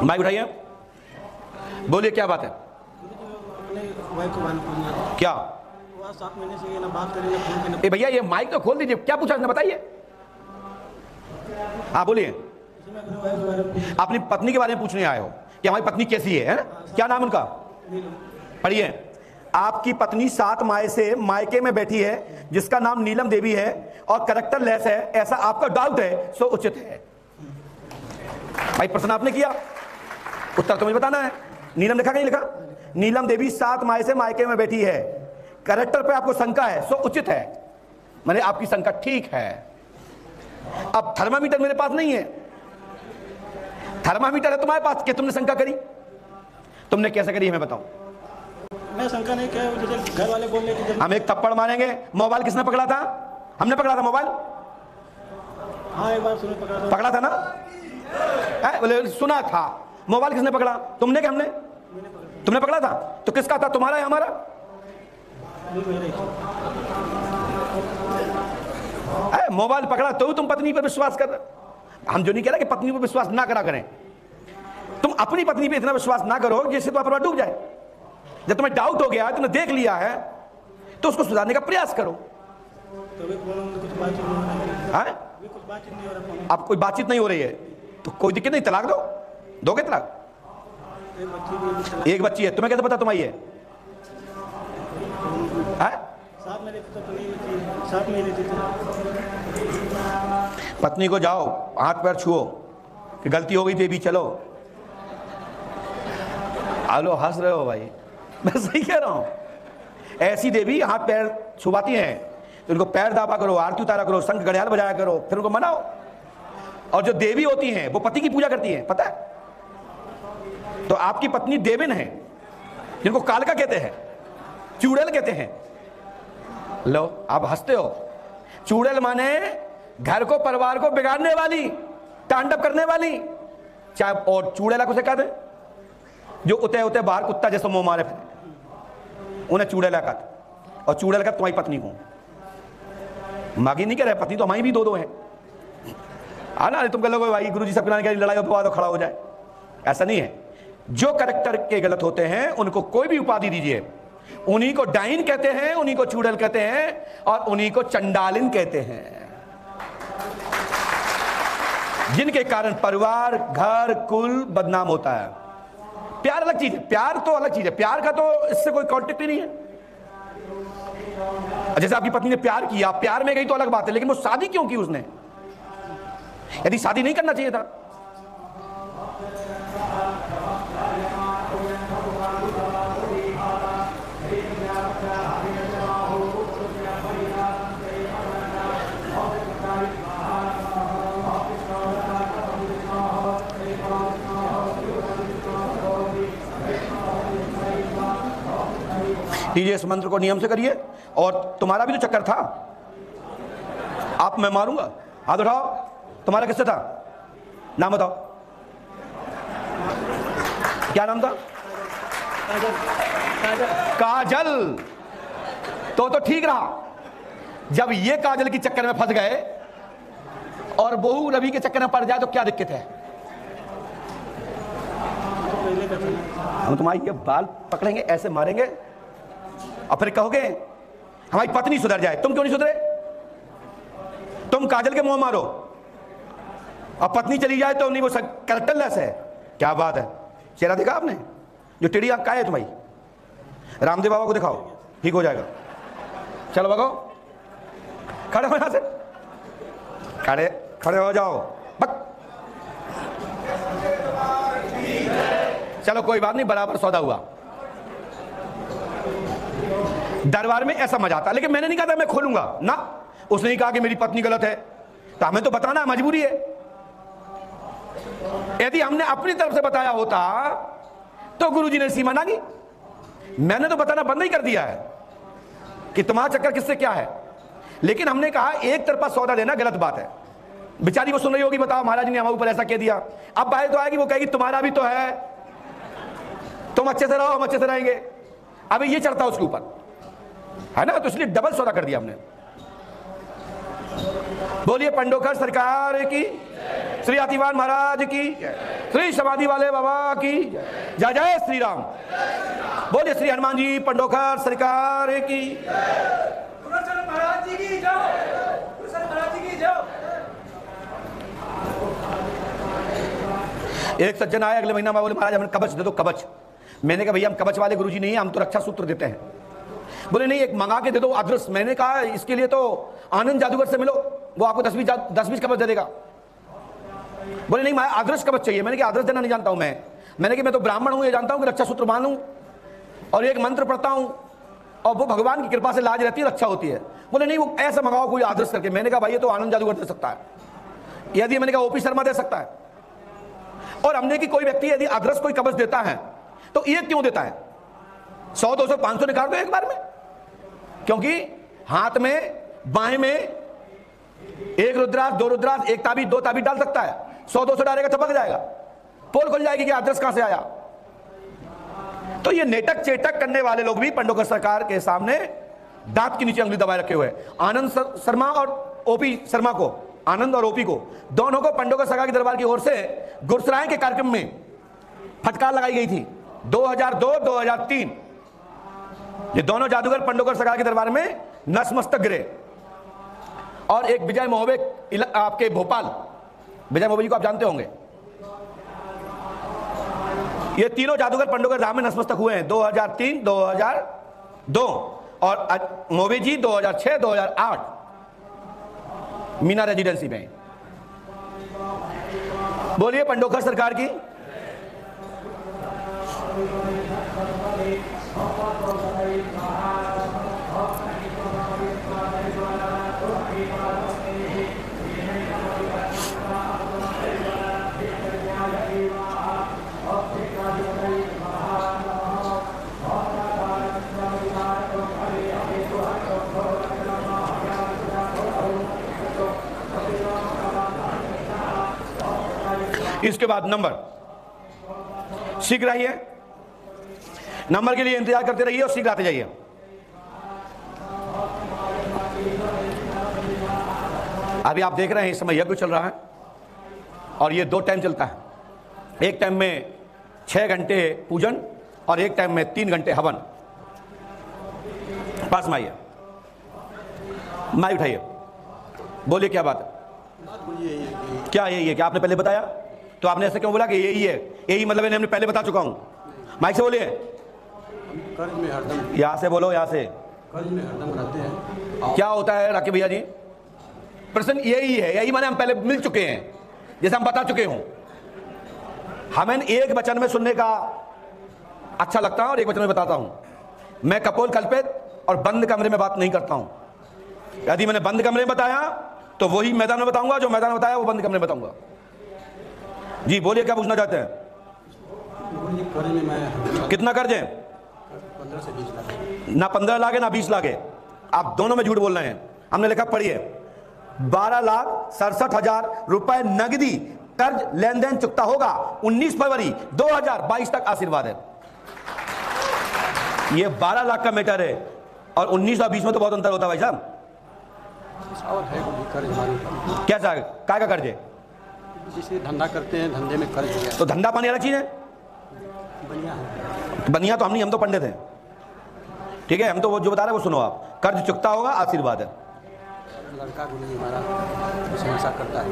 Mic उठाइए, बोलिए क्या बात है? क्या भैया ये माइक तो खोल दीजिए, क्या पूछा आपने बताइए। हाँ बोलिए। अपनी पत्नी के बारे में पूछने आए हो कि हमारी पत्नी कैसी है ना? क्या नाम उनका? पढ़िए। आपकी पत्नी 7 माह से मायके में बैठी है जिसका नाम नीलम देवी है और करेक्टर लेस है, ऐसा आपका डाउट है, सो उचित है। भाई प्रश्न आपने किया, उत्तर तो मुझे बताना है। नीलम लिखा कहीं लिखा? नीलम देवी 7 माह से मायके में बैठी है, करेक्टर पे आपको शंका है, सो उचित है। मैंने आपकी शंका ठीक है। अब थर्मामीटर मेरे पास नहीं है, थर्मामीटर है तुम्हारे पास कि तुमने शंका करी? तुमने कैसे करी हमें बताओ। मैं शंका नहीं किया, घर वाले बोल रहे थे। हम एक थप्पड़ मारेंगे। मोबाइल किसने पकड़ा था? हमने पकड़ा था मोबाइल। हाँ एक बार पकड़ा था ना? बोले सुना था। मोबाइल किसने पकड़ा? तुमने कि हमने? तुमने पकड़ा था। तो किसका था, तुम्हारा या हमारा? मोबाइल पकड़ा तो तुम पत्नी पर विश्वास कर। हम जो नहीं कह रहे कि पत्नी पर विश्वास ना करा करें, तुम अपनी पत्नी पे इतना विश्वास ना करो जिससे तुम्हारा परिवार डूब जाए। जब तुम्हें डाउट हो गया, तुमने देख लिया है, तो उसको सुधारने का प्रयास करो। अब कोई बातचीत नहीं हो रही है तो कोई दिक्कत नहीं, तलाक दो। दोगे तलाक? एक बच्ची है, तुम्हें कैसे पता तुम्हारी है? पत्नी को जाओ हाथ पैर छुओ कि गलती हो गई थी, भी चलो। आलो हंस रहे हो भाई, मैं सही कह रहा हूं। ऐसी देवी हाथ पैर छुपाती हैं तो उनको पैर दाबा करो, आरती उतारा करो, शंख घड़ियाल बजाया करो, फिर उनको मनाओ। और जो देवी होती हैं वो पति की पूजा करती हैं, पता है? तो आपकी पत्नी देविन है, जिनको कालका कहते हैं, चूड़ैल कहते हैं। लो आप हंसते हो। चूड़ैल माने घर को, परिवार को बिगाड़ने वाली, तांडव करने वाली। चाहे और चूड़ैला को से कहते हैं जो उते उते बाहर कुत्ता जैसे मुंह मारे फिर, उन्हें चूड़ैला कहते। और चूड़ैल का तुम्हारी पत्नी को मागी नहीं कह रहे, पत्नी तो हमारी भी दो है। ना तुम कह लो भाई गुरुजी सब की लड़ाई हो तो खड़ा हो जाए, ऐसा नहीं है। जो कैरेक्टर के गलत होते हैं उनको कोई भी उपाधि दीजिए, उन्हीं को डाइन कहते हैं, उन्हीं को चूड़ैल कहते हैं और उन्हीं को चंडालिन कहते हैं, जिनके कारण परिवार, घर, कुल बदनाम होता है। प्यार अलग चीज है, प्यार तो अलग चीज है, प्यार का तो इससे कोई कॉन्टेक्ट ही नहीं है। जैसे आपकी पत्नी ने प्यार किया, प्यार में गई तो अलग बात है, लेकिन वो शादी क्यों की उसने? यदि शादी नहीं करना चाहिए था। लीजिए इस मंत्र को नियम से करिए। और तुम्हारा भी तो चक्कर था, आप मैं मारूंगा। हाथ उठाओ, तुम्हारा किससे था? नाम बताओ, क्या नाम था? काजल। तो ठीक रहा। जब ये काजल के चक्कर में फंस गए और बहू रवि के चक्कर में पड़ जाए तो क्या दिक्कत है? हम तुम्हारी ये बाल पकड़ेंगे, ऐसे मारेंगे और फिर कहोगे हमारी पत्नी सुधर जाए। तुम क्यों नहीं सुधरे? तुम काजल के मुंह मारो और पत्नी चली जाए तो नहीं, वो कैरेक्टर लेस है। क्या बात है? चेहरा देखा आपने? जो टेढ़ी आंख का है तुम्हारी, रामदेव बाबा को दिखाओ, ठीक हो जाएगा। चलो भागो, खड़े हो यहां से, खड़े हो जाओ। बक चलो कोई बात नहीं, बराबर सौदा हुआ। दरबार में ऐसा मजा आता, लेकिन मैंने नहीं कहा था मैं खोलूंगा ना। उसने ही कहा कि मेरी पत्नी गलत है, तो हमें तो बताना मजबूरी है। यदि हमने अपनी तरफ से बताया होता तो गुरुजी ने सीमा ना की। मैंने तो बताना बंद ही कर दिया है कि तुम्हारा चक्कर किससे क्या है, लेकिन हमने कहा एक तरफा सौदा देना गलत बात है। बेचारी वो सुन रही होगी, बताओ महाराज ने हमारे ऊपर ऐसा कह दिया। अब बाहर तो आएगी, वो कहेगी तुम्हारा भी तो है, तुम अच्छे से रहो, हम अच्छे से रहेंगे। अभी ये चढ़ता उसके ऊपर है ना, तो इसलिए डबल सौदा कर दिया हमने। बोलिए पंडोकर सरकार की, श्री आतिवान महाराज की। श्री समाधि वाले बाबा की जय जय श्री राम। बोलिए श्री हनुमान जी पंडोखर सरकार की। महाराज जी की जय। महाराज जी की जय। एक सज्जन आया अगले महीना में, बोले महाराज हमें कवच दे दो कवच। मैंने कहा भैया हम कवच वाले गुरुजी नहीं है, हम तो रक्षा सूत्र देते हैं। बोले नहीं एक मंगा के दे दो अदृश्य। मैंने कहा इसके लिए तो आनंद जादूगर से मिलो, वो आपको 10-20 कवच दे देगा। बोले नहीं मैं अदृश्य कवच चाहिए। मैंने कहा अदृश्य देना नहीं जानता हूं मैंने कहा मैं तो ब्राह्मण हूं, ये जानता हूं कि रक्षा सूत्र मानूं और एक मंत्र पढ़ता हूं और वो भगवान की कृपा से लाज रहती है, रक्षा होती है। बोले नहीं वो ऐसा मंगाओ कोई अदृश्य करके। मैंने कहा भाई ये तो आनंद जादूगर दे सकता है, यदि मैंने कहा ओपी शर्मा दे सकता है। और हमने कि कोई व्यक्ति यदि अदृश्य कोई कवच देता है तो ये क्यों देता है? 100, 200, 500 निकाल दो एक बार में, क्योंकि हाथ में बाएं में एक रुद्राक्ष, 2 रुद्राक्ष, 1 ताबीज, 2 ताबीज डाल सकता है। 100-200 डालेगा चपक जाएगा, पोल खुल जाएगी कि अदृश्य कहां से आया। तो ये नेटक चेटक करने वाले लोग भी पंडोकर सरकार के सामने दांत के नीचे उंगली दबाए रखे हुए हैं। आनंद शर्मा और ओपी शर्मा को, आनंद और ओपी को, दोनों को पंडोकर सरकार के दरबार की ओर से गुरसराय के कार्यक्रम में फटकार लगाई गई थी 2002-2003। ये दोनों जादूगर पंडोकर सरकार के दरबार में नतमस्तक गिरे। और एक विजय मोहबे आपके भोपाल, विजय मोहबे जी को आप जानते होंगे, ये तीनों जादूगर पंडोकर धाम में नतमस्तक हुए हैं 2003, 2002 और मोहबे जी 2006, 2008 मीना रेजिडेंसी में। बोलिए पंडोकर सरकार की। इसके बाद नंबर शीघ्र आइए, नंबर के लिए इंतजार करते रहिए और शीघ्र आते जाइए। अभी आप देख रहे हैं इस समय यज्ञ चल रहा है और ये 2 टाइम चलता है। एक टाइम में 6 घंटे पूजन और एक टाइम में 3 घंटे हवन। पास में आइए, माइक उठाइए, बोलिए क्या बात है। क्या यही है? क्या आपने पहले बताया? तो आपने ऐसे क्यों बोला कि यही है? यही मतलब है हमने पहले बता चुका हूं। माइक से बोलिए। कर्ज में हरदम, यहां से बोलो, यहां से। कर्ज में हरदम रहते हैं। क्या होता है राकेश भैया जी? प्रश्न यही है, यही माने हम पहले मिल चुके हैं, जैसे हम बता चुके हूं। हमें एक वचन में सुनने का अच्छा लगता है और एक वचन में बताता हूं। मैं कपोल कल्पित और बंद कमरे में बात नहीं करता हूं। यदि मैंने बंद कमरे में बताया तो वही मैदान में बताऊंगा, जो मैदान में बताया वो बंद कमरे में बताऊंगा। जी बोलिए, क्या पूछना चाहते हैं? कर्ज में मैं कितना कर्ज है? 15 से 20 लाख। ना 15 लाख है ना 20 लाख है, आप दोनों में झूठ बोल रहे हैं। हमने लिखा, पढ़िए, 12,67,000 रुपए नगदी कर्ज लेन देन चुकता होगा 19 फरवरी 2022 तक। आशीर्वाद है। ये 12 लाख का मैटर है और 19 और 20 में तो बहुत अंतर होता है भाई साहब। और है कर्ज हमारे ऊपर। कैसा काय का कर्ज है? जिसे धंधा करते हैं, धंधे में कर्ज है। तो धंधा पानी अलग चीज है। बढ़िया है। बनिया तो हम नहीं, हम तो पंडित हैं। ठीक है, हम तो वो जो बता रहे हैं वो सुनो आप। कर्ज चुकता होगा, आशीर्वाद है। लड़का को नहीं, हमारा प्रशंसा करता है।